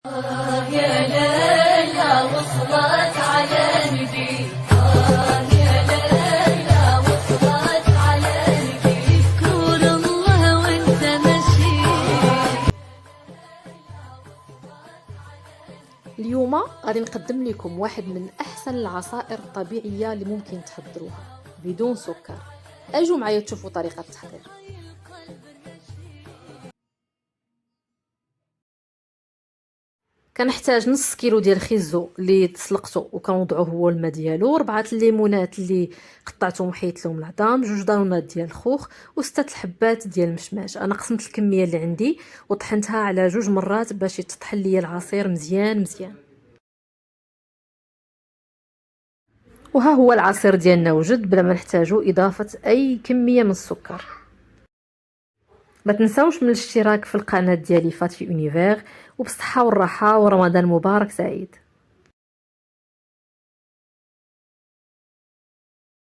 يا ليلى وصلت على نبي، يا ليلى وصلت على نبي، اذكر الله وانت ماشي. اليوم غادي نقدم لكم واحد من احسن العصائر الطبيعيه اللي ممكن تحضروها بدون سكر. اجوا معايا تشوفوا طريقه التحضير. كنحتاج نص كيلو ديال الخيزو اللي تسلقته وكنوضعوه هو الماء ديالو، 4 الليمونات اللي قطعتهم وحيدت لهم العظام، 2 ضرونات ديال الخوخ و6 الحبات ديال المشماش. انا قسمت الكميه اللي عندي وطحنتها على 2 مرات باش يتطحن ليا العصير مزيان مزيان. وها هو العصير ديالنا وجد بلا ما نحتاجو اضافه اي كميه من السكر. ما تنساوش من الاشتراك في القناه ديالي فاتي اونيفير، وبصحه والراحه ورمضان مبارك سعيد.